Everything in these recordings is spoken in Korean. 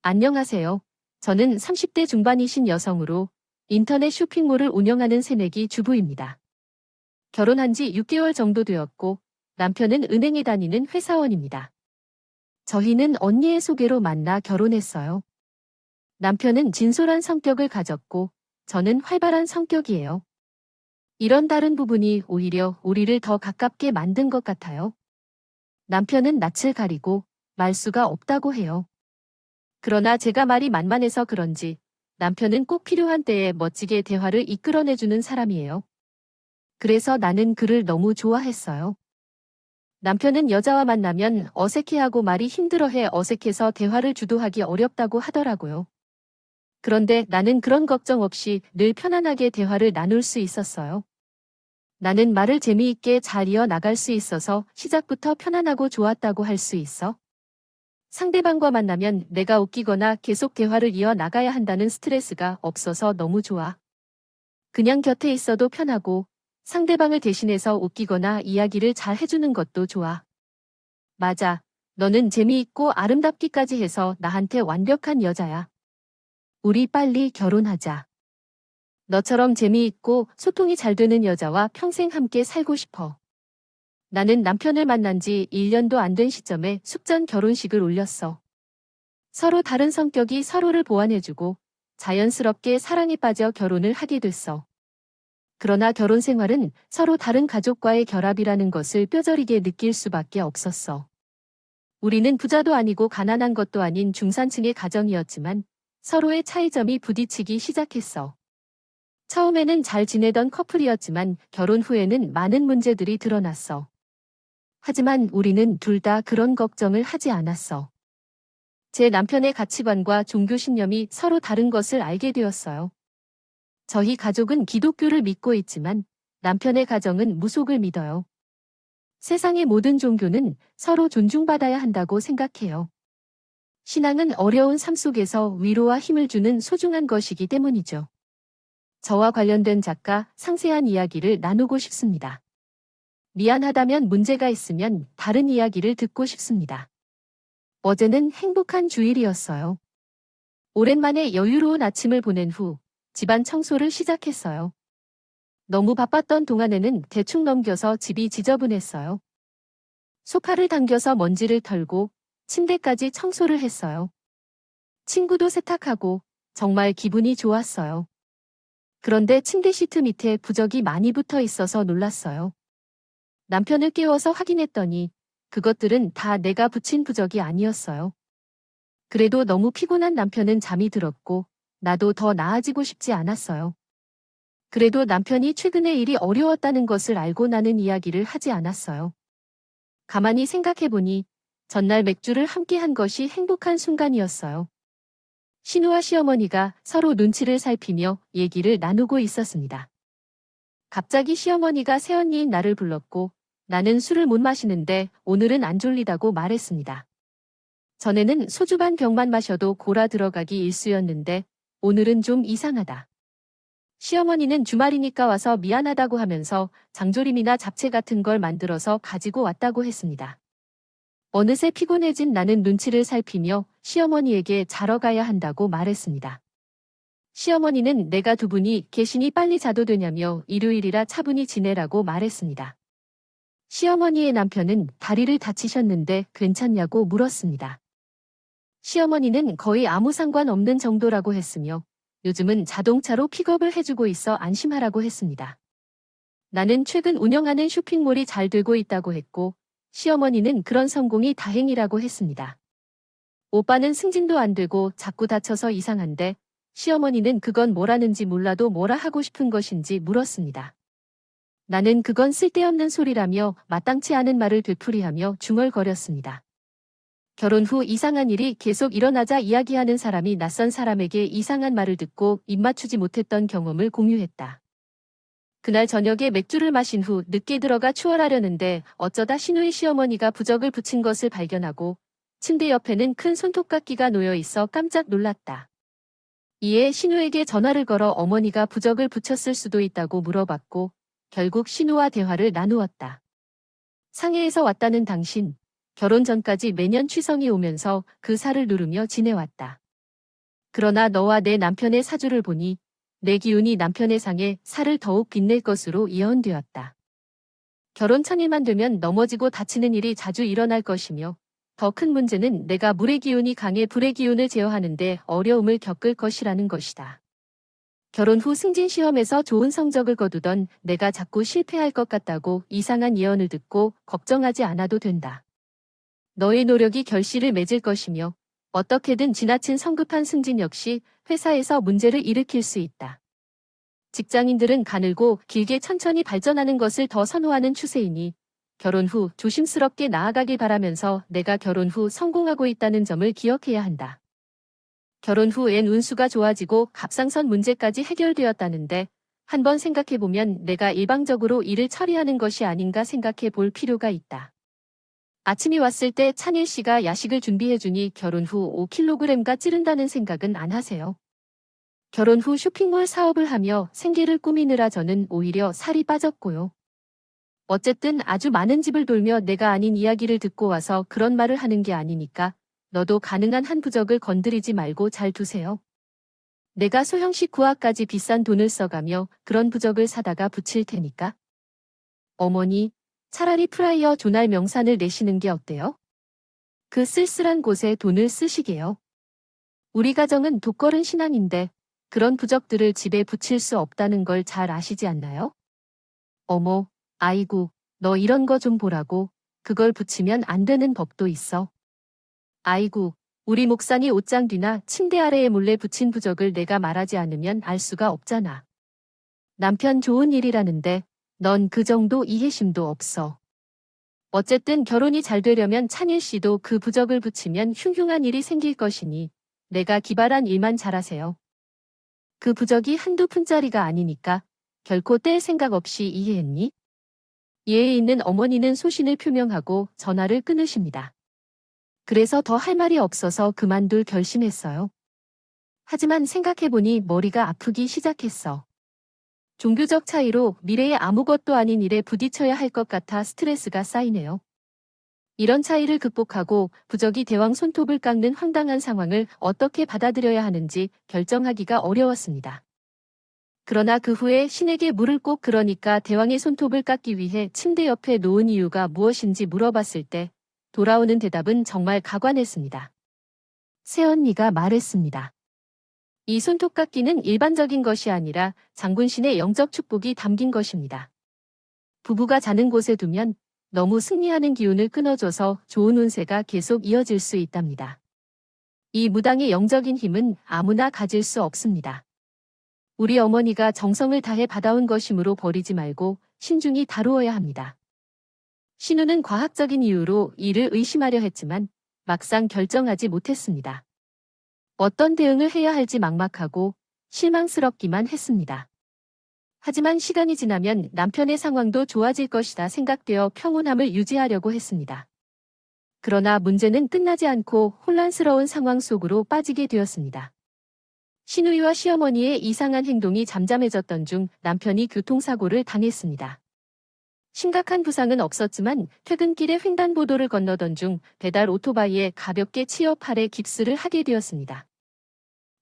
안녕하세요. 저는 30대 중반이신 여성으로 인터넷 쇼핑몰을 운영하는 새내기 주부입니다. 결혼한 지 6개월 정도 되었고 남편은 은행에 다니는 회사원입니다. 저희는 언니의 소개로 만나 결혼했어요. 남편은 진솔한 성격을 가졌고 저는 활발한 성격이에요. 이런 다른 부분이 오히려 우리를 더 가깝게 만든 것 같아요. 남편은 낯을 가리고 말수가 없다고 해요. 그러나 제가 말이 만만해서 그런지 남편은 꼭 필요한 때에 멋지게 대화를 이끌어내주는 사람이에요. 그래서 나는 그를 너무 좋아했어요. 남편은 여자와 만나면 어색해하고 말이 힘들어해 어색해서 대화를 주도하기 어렵다고 하더라고요. 그런데 나는 그런 걱정 없이 늘 편안하게 대화를 나눌 수 있었어요. 나는 말을 재미있게 잘 이어나갈 수 있어서 시작부터 편안하고 좋았다고 할 수 있어. 상대방과 만나면 내가 웃기거나 계속 대화를 이어나가야 한다는 스트레스가 없어서 너무 좋아. 그냥 곁에 있어도 편하고 상대방을 대신해서 웃기거나 이야기를 잘 해주는 것도 좋아. 맞아. 너는 재미있고 아름답기까지 해서 나한테 완벽한 여자야. 우리 빨리 결혼하자. 너처럼 재미있고 소통이 잘 되는 여자와 평생 함께 살고 싶어. 나는 남편을 만난 지 1년도 안 된 시점에 숙전 결혼식을 올렸어. 서로 다른 성격이 서로를 보완해주고 자연스럽게 사랑에 빠져 결혼을 하게 됐어. 그러나 결혼 생활은 서로 다른 가족과의 결합이라는 것을 뼈저리게 느낄 수밖에 없었어. 우리는 부자도 아니고 가난한 것도 아닌 중산층의 가정이었지만 서로의 차이점이 부딪히기 시작했어. 처음에는 잘 지내던 커플이었지만 결혼 후에는 많은 문제들이 드러났어. 하지만 우리는 둘 다 그런 걱정을 하지 않았어. 제 남편의 가치관과 종교 신념이 서로 다른 것을 알게 되었어요. 저희 가족은 기독교를 믿고 있지만 남편의 가정은 무속을 믿어요. 세상의 모든 종교는 서로 존중받아야 한다고 생각해요. 신앙은 어려운 삶 속에서 위로와 힘을 주는 소중한 것이기 때문이죠. 저와 관련된 작가 상세한 이야기를 나누고 싶습니다. 미안하다면 문제가 있으면 다른 이야기를 듣고 싶습니다. 어제는 행복한 주일이었어요. 오랜만에 여유로운 아침을 보낸 후 집안 청소를 시작했어요. 너무 바빴던 동안에는 대충 넘겨서 집이 지저분했어요. 소파를 당겨서 먼지를 털고 침대까지 청소를 했어요. 친구도 세탁하고 정말 기분이 좋았어요. 그런데 침대 시트 밑에 부적이 많이 붙어 있어서 놀랐어요. 남편을 깨워서 확인했더니 그것들은 다 내가 붙인 부적이 아니었어요. 그래도 너무 피곤한 남편은 잠이 들었고 나도 더 나아지고 싶지 않았어요. 그래도 남편이 최근에 일이 어려웠다는 것을 알고 나는 이야기를 하지 않았어요. 가만히 생각해보니 전날 맥주를 함께 한 것이 행복한 순간이었어요. 신우와 시어머니가 서로 눈치를 살피며 얘기를 나누고 있었습니다. 갑자기 시어머니가 새언니인 나를 불렀고 나는 술을 못 마시는데 오늘은 안 졸리다고 말했습니다. 전에는 소주 반 병만 마셔도 골아 들어가기 일쑤였는데 오늘은 좀 이상하다. 시어머니는 주말이니까 와서 미안하다고 하면서 장조림이나 잡채 같은 걸 만들어서 가지고 왔다고 했습니다. 어느새 피곤해진 나는 눈치를 살피며 시어머니에게 자러 가야 한다고 말했습니다. 시어머니는 내가 두 분이 계시니 빨리 자도 되냐며 일요일이라 차분히 지내라고 말했습니다. 시어머니의 남편은 다리를 다치셨는데 괜찮냐고 물었습니다. 시어머니는 거의 아무 상관없는 정도라고 했으며 요즘은 자동차로 픽업을 해주고 있어 안심하라고 했습니다. 나는 최근 운영하는 쇼핑몰이 잘 되고 있다고 했고 시어머니는 그런 성공이 다행이라고 했습니다. 오빠는 승진도 안 되고 자꾸 다쳐서 이상한데 시어머니는 그건 뭐라는지 몰라도 뭐라 하고 싶은 것인지 물었습니다. 나는 그건 쓸데없는 소리라며 마땅치 않은 말을 되풀이하며 중얼거렸습니다. 결혼 후 이상한 일이 계속 일어나자 이야기하는 사람이 낯선 사람에게 이상한 말을 듣고 입맞추지 못했던 경험을 공유했다. 그날 저녁에 맥주를 마신 후 늦게 들어가 추월하려는데 어쩌다 신우의 시어머니가 부적을 붙인 것을 발견하고 침대 옆에는 큰 손톱깎이가 놓여 있어 깜짝 놀랐다. 이에 신우에게 전화를 걸어 어머니가 부적을 붙였을 수도 있다고 물어봤고 결국 신우와 대화를 나누었다. 상해에서 왔다는 당신. 결혼 전까지 매년 취성이 오면서 그 살을 누르며 지내왔다. 그러나 너와 내 남편의 사주를 보니 내 기운이 남편의 상에 살을 더욱 빛낼 것으로 예언되었다. 결혼 천일만 되면 넘어지고 다치는 일이 자주 일어날 것이며 더 큰 문제는 내가 물의 기운이 강해 불의 기운을 제어하는데 어려움을 겪을 것이라는 것이다. 결혼 후 승진 시험에서 좋은 성적을 거두던 내가 자꾸 실패할 것 같다고 이상한 예언을 듣고 걱정하지 않아도 된다. 너의 노력이 결실을 맺을 것이며 어떻게든 지나친 성급한 승진 역시 회사에서 문제를 일으킬 수 있다. 직장인들은 가늘고 길게 천천히 발전하는 것을 더 선호하는 추세이니 결혼 후 조심스럽게 나아가길 바라면서 내가 결혼 후 성공하고 있다는 점을 기억해야 한다. 결혼 후엔 운수가 좋아지고 갑상선 문제까지 해결되었다는데 한번 생각해보면 내가 일방적으로 일을 처리하는 것이 아닌가 생각해 볼 필요가 있다. 아침이 왔을 때 찬일 씨가 야식을 준비해주니 결혼 후 5kg가 찌른다는 생각은 안 하세요? 결혼 후 쇼핑몰 사업을 하며 생계를 꾸미느라 저는 오히려 살이 빠졌고요. 어쨌든 아주 많은 집을 돌며 내가 아닌 이야기를 듣고 와서 그런 말을 하는 게 아니니까 너도 가능한 한 부적을 건드리지 말고 잘 두세요. 내가 소형식 구화까지 비싼 돈을 써가며 그런 부적을 사다가 붙일 테니까. 어머니, 차라리 프라이어 조날 명산을 내시는 게 어때요? 그 쓸쓸한 곳에 돈을 쓰시게요. 우리 가정은 독거른 신앙인데 그런 부적들을 집에 붙일 수 없다는 걸 잘 아시지 않나요? 어머, 아이고, 너 이런 거 좀 보라고. 그걸 붙이면 안 되는 법도 있어. 아이고, 우리 목사님 옷장 뒤나 침대 아래에 몰래 붙인 부적을 내가 말하지 않으면 알 수가 없잖아. 남편 좋은 일이라는데 넌 그 정도 이해심도 없어. 어쨌든 결혼이 잘 되려면 찬일 씨도 그 부적을 붙이면 흉흉한 일이 생길 것이니 내가 기발한 일만 잘하세요. 그 부적이 한두 푼짜리가 아니니까 결코 뗄 생각 없이 이해했니? 예에 있는 어머니는 소신을 표명하고 전화를 끊으십니다. 그래서 더 할 말이 없어서 그만둘 결심했어요. 하지만 생각해보니 머리가 아프기 시작했어. 종교적 차이로 미래에 아무것도 아닌 일에 부딪혀야 할 것 같아 스트레스가 쌓이네요. 이런 차이를 극복하고 부적이 대왕 손톱을 깎는 황당한 상황을 어떻게 받아들여야 하는지 결정하기가 어려웠습니다. 그러나 그 후에 신에게 물을 꼭 그러니까 대왕의 손톱을 깎기 위해 침대 옆에 놓은 이유가 무엇인지 물어봤을 때 돌아오는 대답은 정말 가관했습니다. 새언니가 말했습니다. 이 손톱깎이는 일반적인 것이 아니라 장군신의 영적 축복이 담긴 것입니다. 부부가 자는 곳에 두면 너무 승리하는 기운을 끊어줘서 좋은 운세가 계속 이어질 수 있답니다. 이 무당의 영적인 힘은 아무나 가질 수 없습니다. 우리 어머니가 정성을 다해 받아온 것이므로 버리지 말고 신중히 다루어야 합니다. 신우는 과학적인 이유로 이를 의심하려 했지만 막상 결정하지 못했습니다. 어떤 대응을 해야 할지 막막하고 실망스럽기만 했습니다. 하지만 시간이 지나면 남편의 상황도 좋아질 것이다 생각되어 평온함을 유지하려고 했습니다. 그러나 문제는 끝나지 않고 혼란스러운 상황 속으로 빠지게 되었습니다. 신우이와 시어머니의 이상한 행동이 잠잠해졌던 중 남편이 교통사고를 당했습니다. 심각한 부상은 없었지만 퇴근길에 횡단보도를 건너던 중 배달 오토바이에 가볍게 치여 팔에 깁스를 하게 되었습니다.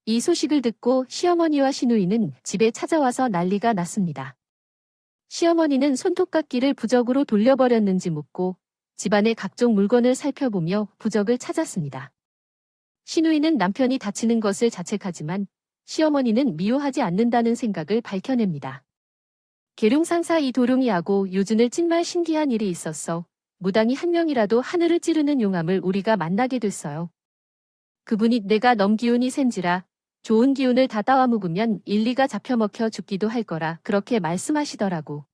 이 소식을 듣고 시어머니와 시누이는 집에 찾아와서 난리가 났습니다. 시어머니는 손톱깎이를 부적으로 돌려버렸는지 묻고 집안의 각종 물건을 살펴보며 부적을 찾았습니다. 시누이는 남편이 다치는 것을 자책하지만 시어머니는 미워하지 않는다는 생각을 밝혀냅니다. 계룡상사 이도룡이하고 요즘을 찐말 신기한 일이 있었어. 무당이 한 명이라도 하늘을 찌르는 용암을 우리가 만나게 됐어요. 그분이 내가 넘 기운이 센지라 좋은 기운을 다 따와 묵으면 일리가 잡혀먹혀 죽기도 할 거라 그렇게 말씀하시더라고.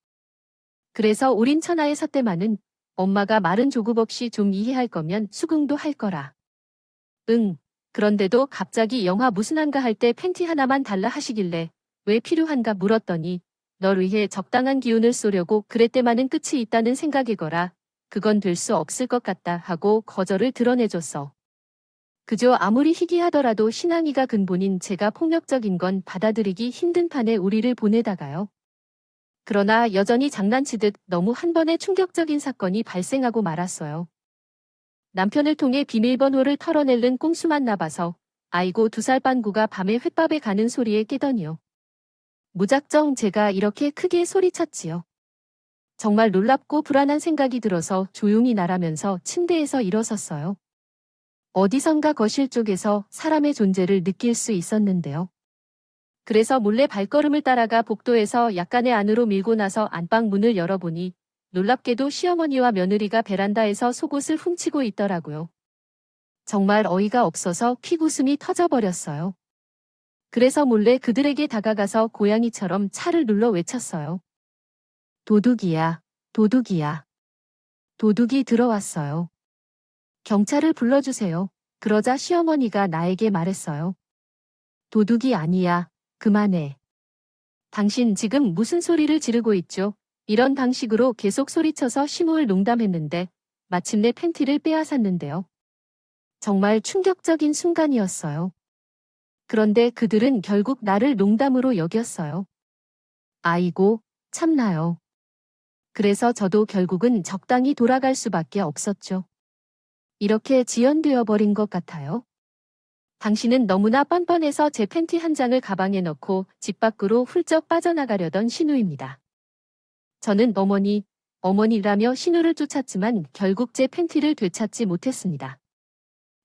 그래서 우린 천하의 삿대마는 엄마가 말은 조급 없이 좀 이해할 거면 수긍도 할 거라. 응. 그런데도 갑자기 영화 무슨 한가 할 때 팬티 하나만 달라 하시길래 왜 필요한가 물었더니 널 위해 적당한 기운을 쏘려고 그랬대만은 끝이 있다는 생각이거라. 그건 될 수 없을 것 같다 하고 거절을 드러내줬어. 그저 아무리 희귀하더라도 신앙이가 근본인 제가 폭력적인 건 받아들이기 힘든 판에 우리를 보내다가요. 그러나 여전히 장난치듯 너무 한 번에 충격적인 사건이 발생하고 말았어요. 남편을 통해 비밀번호를 털어내는 꼼수만 나봐서 아이고 2살 반구가 밤에 횟밥에 가는 소리에 깨더니요. 무작정 제가 이렇게 크게 소리쳤지요. 정말 놀랍고 불안한 생각이 들어서 조용히 나라면서 침대에서 일어섰어요. 어디선가 거실 쪽에서 사람의 존재를 느낄 수 있었는데요. 그래서 몰래 발걸음을 따라가 복도에서 약간의 안으로 밀고 나서 안방 문을 열어보니 놀랍게도 시어머니와 며느리가 베란다에서 속옷을 훔치고 있더라고요. 정말 어이가 없어서 퀴웃음이 터져버렸어요. 그래서 몰래 그들에게 다가가서 고양이처럼 차를 눌러 외쳤어요. 도둑이야, 도둑이야. 도둑이 들어왔어요. 경찰을 불러주세요. 그러자 시어머니가 나에게 말했어요. 도둑이 아니야. 그만해. 당신 지금 무슨 소리를 지르고 있죠? 이런 방식으로 계속 소리쳐서 심호를 농담했는데 마침내 팬티를 빼앗았는데요. 정말 충격적인 순간이었어요. 그런데 그들은 결국 나를 농담으로 여겼어요. 아이고, 참나요. 그래서 저도 결국은 적당히 돌아갈 수밖에 없었죠. 이렇게 지연되어 버린 것 같아요. 당신은 너무나 뻔뻔해서 제 팬티 한 장을 가방에 넣고 집 밖으로 훌쩍 빠져나가려던 신우입니다. 저는 어머니라며 신우를 쫓았지만 결국 제 팬티를 되찾지 못했습니다.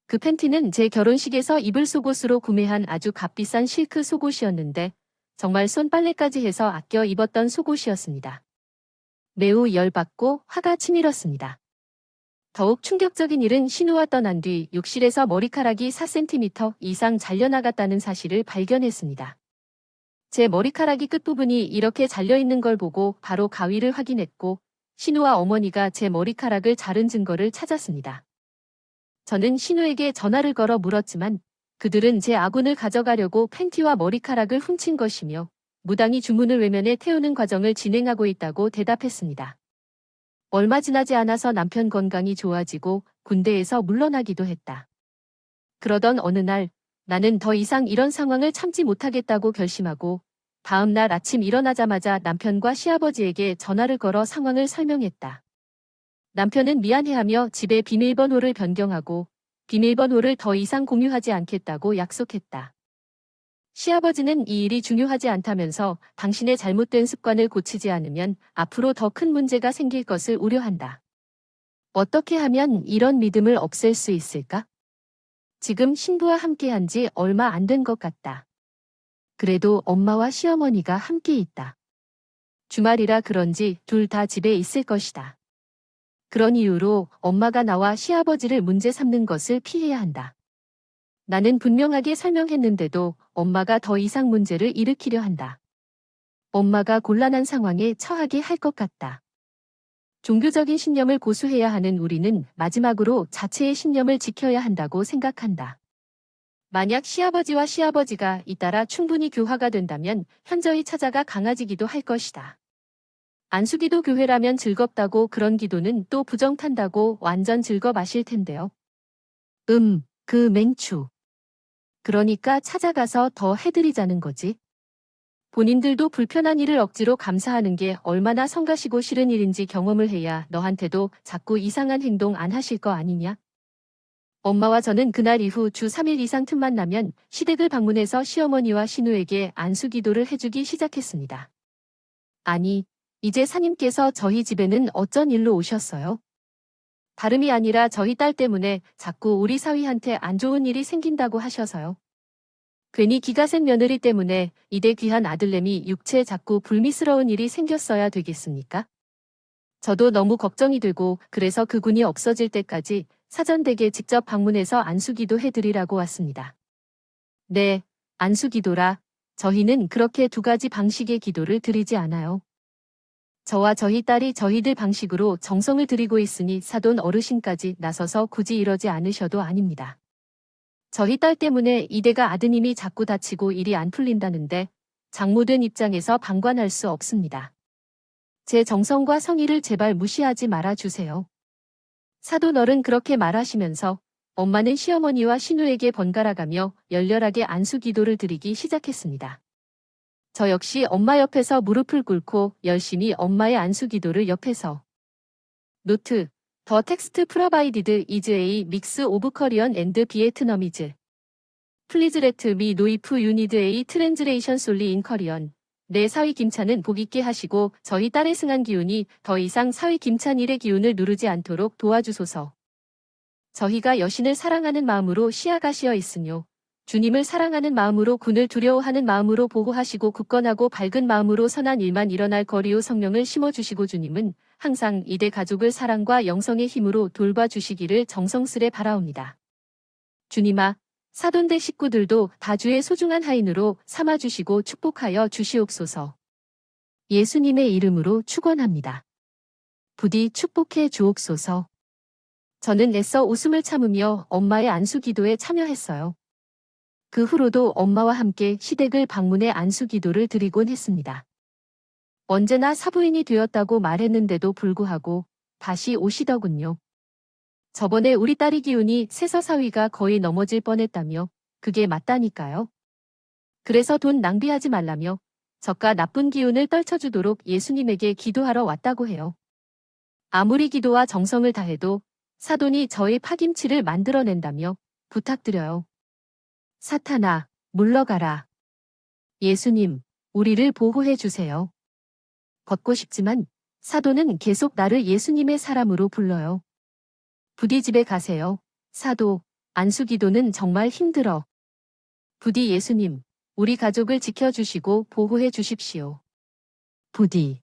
그 팬티는 제 결혼식에서 입을 속옷으로 구매한 아주 값비싼 실크 속옷이었는데 정말 손빨래까지 해서 아껴 입었던 속옷이었습니다. 매우 열받고 화가 치밀었습니다. 더욱 충격적인 일은 신우와 떠난 뒤 욕실에서 머리카락이 4cm 이상 잘려나갔다는 사실을 발견했습니다. 제 머리카락이 끝부분이 이렇게 잘려있는 걸 보고 바로 가위를 확인했고 신우와 어머니가 제 머리카락을 자른 증거를 찾았습니다. 저는 신우에게 전화를 걸어 물었지만 그들은 제 아군을 가져가려고 팬티와 머리카락을 훔친 것이며 무당이 주문을 외면해 태우는 과정을 진행하고 있다고 대답했습니다. 얼마 지나지 않아서 남편 건강이 좋아지고 군대에서 물러나기도 했다. 그러던 어느 날 나는 더 이상 이런 상황을 참지 못하겠다고 결심하고 다음 날 아침 일어나자마자 남편과 시아버지에게 전화를 걸어 상황을 설명했다. 남편은 미안해하며 집의 비밀번호를 변경하고 비밀번호를 더 이상 공유하지 않겠다고 약속했다. 시아버지는 이 일이 중요하지 않다면서 당신의 잘못된 습관을 고치지 않으면 앞으로 더 큰 문제가 생길 것을 우려한다. 어떻게 하면 이런 믿음을 없앨 수 있을까? 지금 신부와 함께한 지 얼마 안 된 것 같다. 그래도 엄마와 시어머니가 함께 있다. 주말이라 그런지 둘 다 집에 있을 것이다. 그런 이유로 엄마가 나와 시아버지를 문제 삼는 것을 피해야 한다. 나는 분명하게 설명했는데도 엄마가 더 이상 문제를 일으키려 한다. 엄마가 곤란한 상황에 처하게 할 것 같다. 종교적인 신념을 고수해야 하는 우리는 마지막으로 자체의 신념을 지켜야 한다고 생각한다. 만약 시아버지와 시아버지가 잇따라 충분히 교화가 된다면 현저히 찾아가 강해지기도 할 것이다. 안수기도 교회라면 즐겁다고 그런 기도는 또 부정탄다고 완전 즐거 마실 텐데요. 그 맹추. 그러니까 찾아가서 더 해드리자는 거지. 본인들도 불편한 일을 억지로 감사하는 게 얼마나 성가시고 싫은 일인지 경험을 해야 너한테도 자꾸 이상한 행동 안 하실 거 아니냐? 엄마와 저는 그날 이후 주 3일 이상 틈만 나면 시댁을 방문해서 시어머니와 신우에게 안수기도를 해주기 시작했습니다. 아니, 이제 사님께서 저희 집에는 어쩐 일로 오셨어요? 다름이 아니라 저희 딸 때문에 자꾸 우리 사위한테 안 좋은 일이 생긴다고 하셔서요. 괜히 기가 센 며느리 때문에 이대 귀한 아들내미 육체에 자꾸 불미스러운 일이 생겼어야 되겠습니까? 저도 너무 걱정이 되고 그래서 그군이 없어질 때까지 사전댁에 직접 방문해서 안수기도 해드리라고 왔습니다. 네, 안수기도라. 저희는 그렇게 2가지 방식의 기도를 드리지 않아요. 저와 저희 딸이 저희들 방식으로 정성을 들이고 있으니 사돈 어르신까지 나서서 굳이 이러지 않으셔도 아닙니다. 저희 딸 때문에 이대가 아드님이 자꾸 다치고 일이 안 풀린다는데 장모된 입장에서 방관할 수 없습니다. 제 정성과 성의를 제발 무시하지 말아주세요. 사돈 어른 그렇게 말하시면서 엄마는 시어머니와 신우에게 번갈아가며 열렬하게 안수기도를 드리기 시작했습니다. 저 역시 엄마 옆에서 무릎을 꿇고 열심히 엄마의 안수기도를 옆에서. 노트. 더 텍스트 프로바이디드 이즈 에이 믹스 오브 커리언 앤드 비에트너미즈. Please let me know if you need a translation solely in Korean. 내 사위 김찬은 복 있게 하시고 저희 딸의 승한 기운이 더 이상 사위 김찬일의 기운을 누르지 않도록 도와주소서. 저희가 여신을 사랑하는 마음으로 시아가시어 있으뇨. 주님을 사랑하는 마음으로 군을 두려워하는 마음으로 보호하시고 굳건하고 밝은 마음으로 선한 일만 일어날 거리요 성령을 심어주시고 주님은 항상 이대 가족을 사랑과 영성의 힘으로 돌봐주시기를 정성스레 바라옵니다. 주님아, 사돈대 식구들도 다 주의 소중한 하인으로 삼아주시고 축복하여 주시옵소서. 예수님의 이름으로 축원합니다. 부디 축복해 주옵소서. 저는 애써 웃음을 참으며 엄마의 안수 기도에 참여했어요. 그 후로도 엄마와 함께 시댁을 방문해 안수 기도를 드리곤 했습니다. 언제나 사부인이 되었다고 말했는데도 불구하고 다시 오시더군요. 저번에 우리 딸이 기운이 세서 사위가 거의 넘어질 뻔했다며 그게 맞다니까요. 그래서 돈 낭비하지 말라며 저가 나쁜 기운을 떨쳐주도록 예수님에게 기도하러 왔다고 해요. 아무리 기도와 정성을 다해도 사돈이 저의 파김치를 만들어낸다며 부탁드려요. 사탄아, 물러가라. 예수님, 우리를 보호해 주세요. 걷고 싶지만 사도는 계속 나를 예수님의 사람으로 불러요. 부디 집에 가세요. 사도, 안수기도는 정말 힘들어. 부디 예수님, 우리 가족을 지켜주시고 보호해 주십시오. 부디.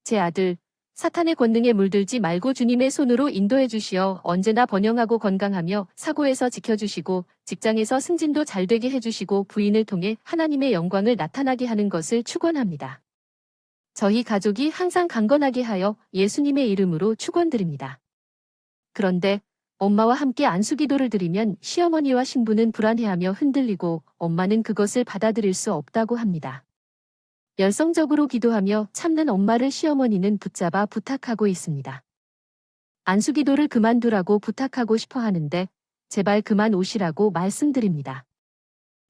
제 아들, 사탄의 권능에 물들지 말고 주님의 손으로 인도해 주시어 언제나 번영하고 건강하며 사고에서 지켜주시고 직장에서 승진도 잘 되게 해주시고 부인을 통해 하나님의 영광을 나타나게 하는 것을 축원합니다. 저희 가족이 항상 강건하게 하여 예수님의 이름으로 축원드립니다. 그런데 엄마와 함께 안수기도를 드리면 시어머니와 신부는 불안해하며 흔들리고 엄마는 그것을 받아들일 수 없다고 합니다. 열성적으로 기도하며 참는 엄마를 시어머니는 붙잡아 부탁하고 있습니다. 안수기도를 그만두라고 부탁하고 싶어 하는데 제발 그만 오시라고 말씀드립니다.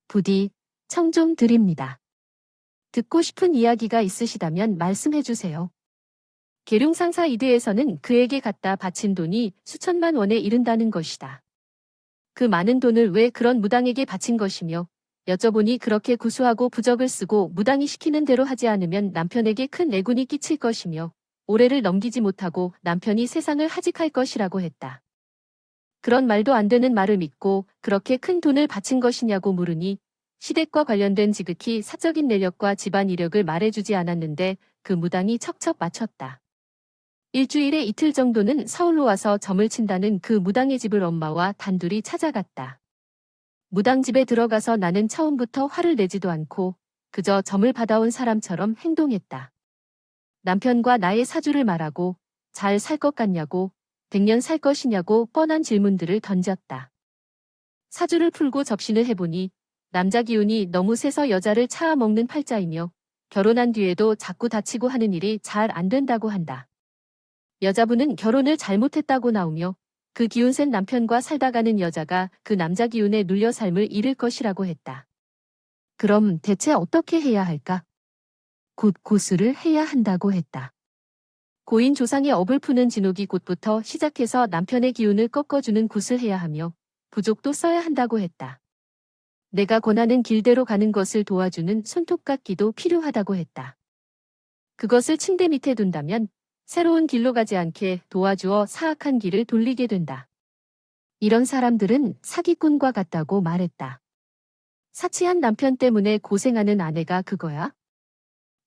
부디 청 좀 드립니다. 듣고 싶은 이야기가 있으시다면 말씀해 주세요. 계룡상사 이대에서는 그에게 갖다 바친 돈이 수천만 원에 이른다는 것이다. 그 많은 돈을 왜 그런 무당에게 바친 것이며 여쭤보니 그렇게 구수하고 부적을 쓰고 무당이 시키는 대로 하지 않으면 남편에게 큰 내군이 끼칠 것이며 올해를 넘기지 못하고 남편이 세상을 하직할 것이라고 했다. 그런 말도 안 되는 말을 믿고 그렇게 큰 돈을 바친 것이냐고 물으니 시댁과 관련된 지극히 사적인 내력과 집안 이력을 말해주지 않았는데 그 무당이 척척 맞췄다. 일주일에 이틀 정도는 서울로 와서 점을 친다는 그 무당의 집을 엄마와 단둘이 찾아갔다. 무당 집에 들어가서 나는 처음부터 화를 내지도 않고 그저 점을 받아온 사람처럼 행동했다. 남편과 나의 사주를 말하고 잘 살 것 같냐고 100년 살 것이냐고 뻔한 질문들을 던졌다. 사주를 풀고 접신을 해보니 남자 기운이 너무 세서 여자를 차아먹는 팔자이며 결혼한 뒤에도 자꾸 다치고 하는 일이 잘 안 된다고 한다. 여자분은 결혼을 잘못했다고 나오며 그 기운 센 남편과 살다가는 여자가 그 남자 기운에 눌려 삶을 잃을 것이라고 했다. 그럼 대체 어떻게 해야 할까? 곧 고수를 해야 한다고 했다. 고인 조상의 업을 푸는 진옥이 곧부터 시작해서 남편의 기운을 꺾어주는 굿을 해야 하며 부족도 써야 한다고 했다. 내가 권하는 길대로 가는 것을 도와주는 손톱깎이도 필요하다고 했다. 그것을 침대 밑에 둔다면 새로운 길로 가지 않게 도와주어 사악한 길을 돌리게 된다. 이런 사람들은 사기꾼과 같다고 말했다. 사치한 남편 때문에 고생하는 아내가 그거야?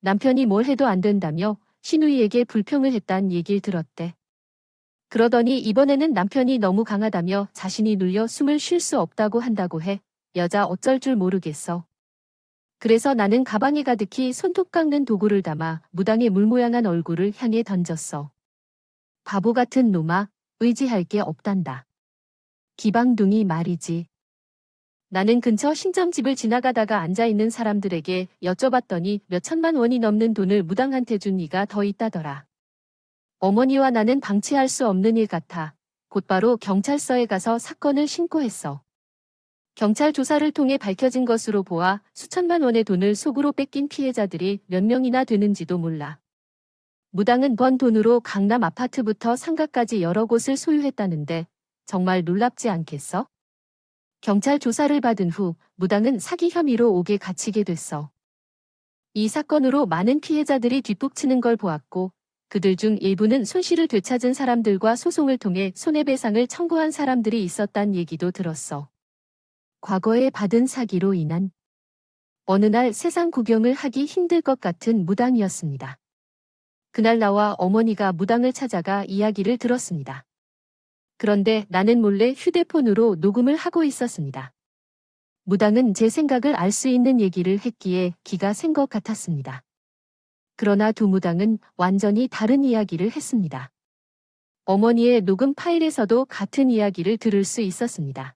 남편이 뭘 해도 안 된다며 시누이에게 불평을 했단 얘기를 들었대. 그러더니 이번에는 남편이 너무 강하다며 자신이 눌려 숨을 쉴 수 없다고 한다고 해. 여자 어쩔 줄 모르겠어. 그래서 나는 가방에 가득히 손톱 깎는 도구를 담아 무당의 물모양한 얼굴을 향해 던졌어. 바보 같은 놈아, 의지할 게 없단다. 기방둥이 말이지. 나는 근처 신점집을 지나가다가 앉아있는 사람들에게 여쭤봤더니 몇 천만 원이 넘는 돈을 무당한테 준 이가 더 있다더라. 어머니와 나는 방치할 수 없는 일 같아 곧바로 경찰서에 가서 사건을 신고했어. 경찰 조사를 통해 밝혀진 것으로 보아 수천만 원의 돈을 속으로 뺏긴 피해자들이 몇 명이나 되는지도 몰라. 무당은 번 돈으로 강남 아파트부터 상가까지 여러 곳을 소유했다는데 정말 놀랍지 않겠어? 경찰 조사를 받은 후 무당은 사기 혐의로 옥에 갇히게 됐어. 이 사건으로 많은 피해자들이 뒷북치는 걸 보았고 그들 중 일부는 손실을 되찾은 사람들과 소송을 통해 손해배상을 청구한 사람들이 있었단 얘기도 들었어. 과거에 받은 사기로 인한 어느 날 세상 구경을 하기 힘들 것 같은 무당이었습니다. 그날 나와 어머니가 무당을 찾아가 이야기를 들었습니다. 그런데 나는 몰래 휴대폰으로 녹음을 하고 있었습니다. 무당은 제 생각을 알 수 있는 얘기를 했기에 기가 센 것 같았습니다. 그러나 두 무당은 완전히 다른 이야기를 했습니다. 어머니의 녹음 파일에서도 같은 이야기를 들을 수 있었습니다.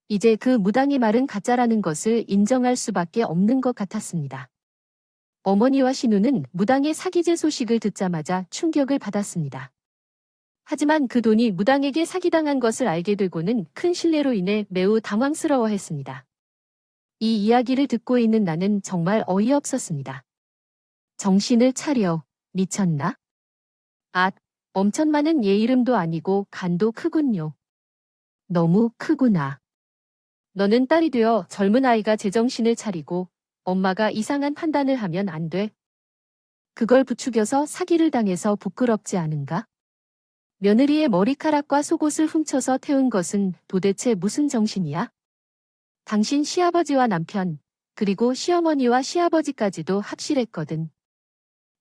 이제 그 무당의 말은 가짜라는 것을 인정할 수밖에 없는 것 같았습니다. 어머니와 신우는 무당의 사기죄 소식을 듣자마자 충격을 받았습니다. 하지만 그 돈이 무당에게 사기당한 것을 알게 되고는 큰 신뢰로 인해 매우 당황스러워했습니다. 이 이야기를 듣고 있는 나는 정말 어이없었습니다. 정신을 차려, 미쳤나? 아, 엄천만은 얘 이름도 아니고 간도 크군요. 너무 크구나. 너는 딸이 되어 젊은 아이가 제정신을 차리고 엄마가 이상한 판단을 하면 안 돼. 그걸 부추겨서 사기를 당해서 부끄럽지 않은가? 며느리의 머리카락과 속옷을 훔쳐서 태운 것은 도대체 무슨 정신이야? 당신 시아버지와 남편, 그리고 시어머니와 시아버지까지도 합실했거든.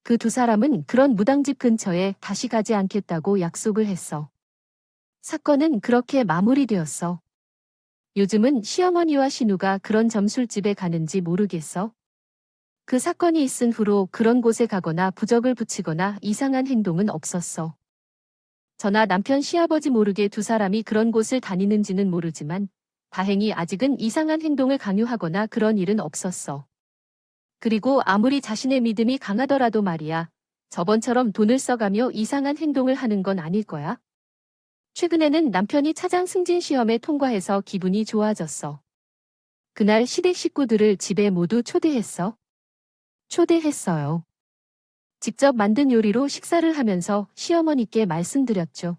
그 두 사람은 그런 무당집 근처에 다시 가지 않겠다고 약속을 했어. 사건은 그렇게 마무리되었어. 요즘은 시어머니와 신우가 그런 점술집에 가는지 모르겠어. 그 사건이 있은 후로 그런 곳에 가거나 부적을 붙이거나 이상한 행동은 없었어. 저나 남편 시아버지 모르게 두 사람이 그런 곳을 다니는지는 모르지만 다행히 아직은 이상한 행동을 강요하거나 그런 일은 없었어. 그리고 아무리 자신의 믿음이 강하더라도 말이야. 저번처럼 돈을 써가며 이상한 행동을 하는 건 아닐 거야. 최근에는 남편이 차장 승진 시험에 통과해서 기분이 좋아졌어. 그날 시댁 식구들을 집에 모두 초대했어. 초대했어요. 직접 만든 요리로 식사를 하면서 시어머니께 말씀드렸죠.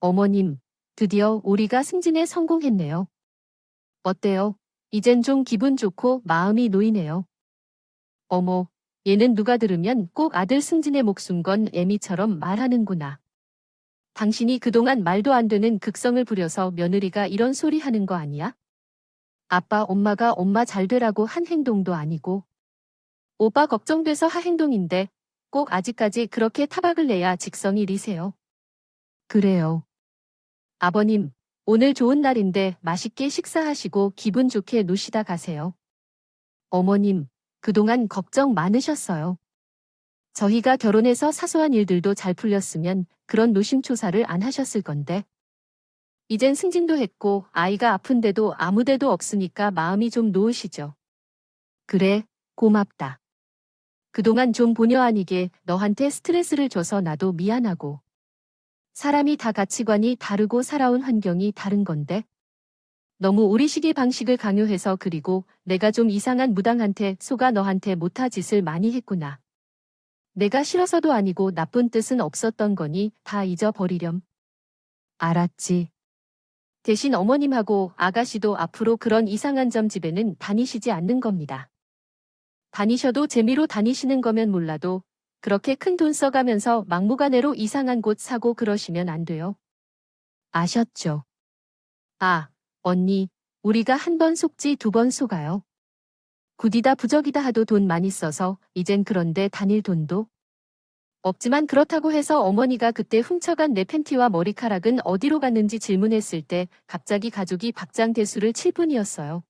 어머님, 드디어 우리가 승진에 성공했네요. 어때요? 이젠 좀 기분 좋고 마음이 놓이네요. 어머, 얘는 누가 들으면 꼭 아들 승진에 목숨 건 애미처럼 말하는구나. 당신이 그동안 말도 안 되는 극성을 부려서 며느리가 이런 소리 하는 거 아니야? 아빠, 엄마가 엄마 잘 되라고 한 행동도 아니고. 오빠 걱정돼서 한 행동인데 꼭 아직까지 그렇게 타박을 내야 직성이 리세요. 그래요. 아버님, 오늘 좋은 날인데 맛있게 식사하시고 기분 좋게 노시다 가세요. 어머님, 그동안 걱정 많으셨어요. 저희가 결혼해서 사소한 일들도 잘 풀렸으면 그런 노심초사를 안 하셨을 건데. 이젠 승진도 했고 아이가 아픈데도 아무 데도 없으니까 마음이 좀 놓으시죠. 그래, 고맙다. 그동안 좀 본의 아니게 너한테 스트레스를 줘서 나도 미안하고. 사람이 다 가치관이 다르고 살아온 환경이 다른 건데. 너무 우리식의 방식을 강요해서 그리고 내가 좀 이상한 무당한테 속아 너한테 못할 짓을 많이 했구나. 내가 싫어서도 아니고 나쁜 뜻은 없었던 거니 다 잊어버리렴. 알았지. 대신 어머님하고 아가씨도 앞으로 그런 이상한 점 집에는 다니시지 않는 겁니다. 다니셔도 재미로 다니시는 거면 몰라도 그렇게 큰 돈 써가면서 막무가내로 이상한 곳 사고 그러시면 안 돼요. 아셨죠? 아, 언니, 우리가 한 번 속지 두 번 속아요. 굿이다 부적이다 하도 돈 많이 써서 이젠 그런데 다닐 돈도 없지만 그렇다고 해서 어머니가 그때 훔쳐간 내 팬티와 머리카락은 어디로 갔는지 질문했을 때 갑자기 가족이 박장대소를 칠 뿐이었어요.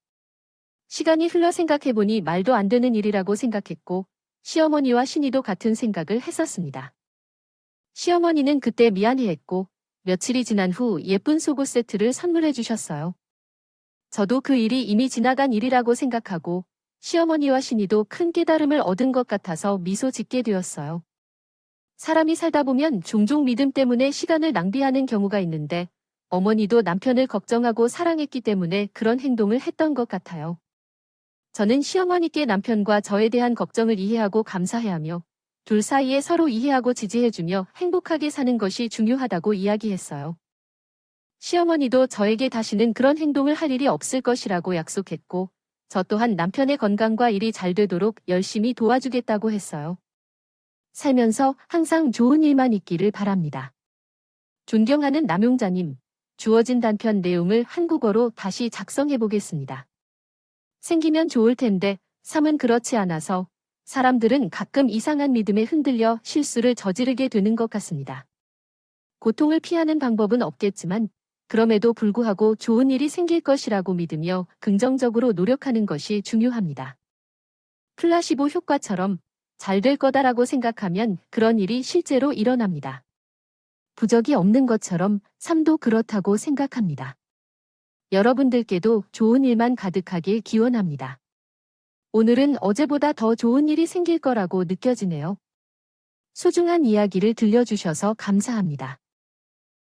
시간이 흘러 생각해보니 말도 안 되는 일이라고 생각했고 시어머니와 신이도 같은 생각을 했었습니다. 시어머니는 그때 미안해했고 며칠이 지난 후 예쁜 속옷 세트를 선물해 주셨어요. 저도 그 일이 이미 지나간 일이라고 생각하고 시어머니와 신이도 큰 깨달음을 얻은 것 같아서 미소 짓게 되었어요. 사람이 살다 보면 종종 믿음 때문에 시간을 낭비하는 경우가 있는데 어머니도 남편을 걱정하고 사랑했기 때문에 그런 행동을 했던 것 같아요. 저는 시어머니께 남편과 저에 대한 걱정을 이해하고 감사해하며 둘 사이에 서로 이해하고 지지해주며 행복하게 사는 것이 중요하다고 이야기했어요. 시어머니도 저에게 다시는 그런 행동을 할 일이 없을 것이라고 약속했고, 저 또한 남편의 건강과 일이 잘 되도록 열심히 도와주겠다고 했어요. 살면서 항상 좋은 일만 있기를 바랍니다. 존경하는 남용자님, 주어진 단편 내용을 한국어로 다시 작성해 보겠습니다. 생기면 좋을 텐데, 삶은 그렇지 않아서 사람들은 가끔 이상한 믿음에 흔들려 실수를 저지르게 되는 것 같습니다. 고통을 피하는 방법은 없겠지만, 그럼에도 불구하고 좋은 일이 생길 것이라고 믿으며 긍정적으로 노력하는 것이 중요합니다. 플라시보 효과처럼 잘 될 거다라고 생각하면 그런 일이 실제로 일어납니다. 부적이 없는 것처럼 삶도 그렇다고 생각합니다. 여러분들께도 좋은 일만 가득하길 기원합니다. 오늘은 어제보다 더 좋은 일이 생길 거라고 느껴지네요. 소중한 이야기를 들려주셔서 감사합니다.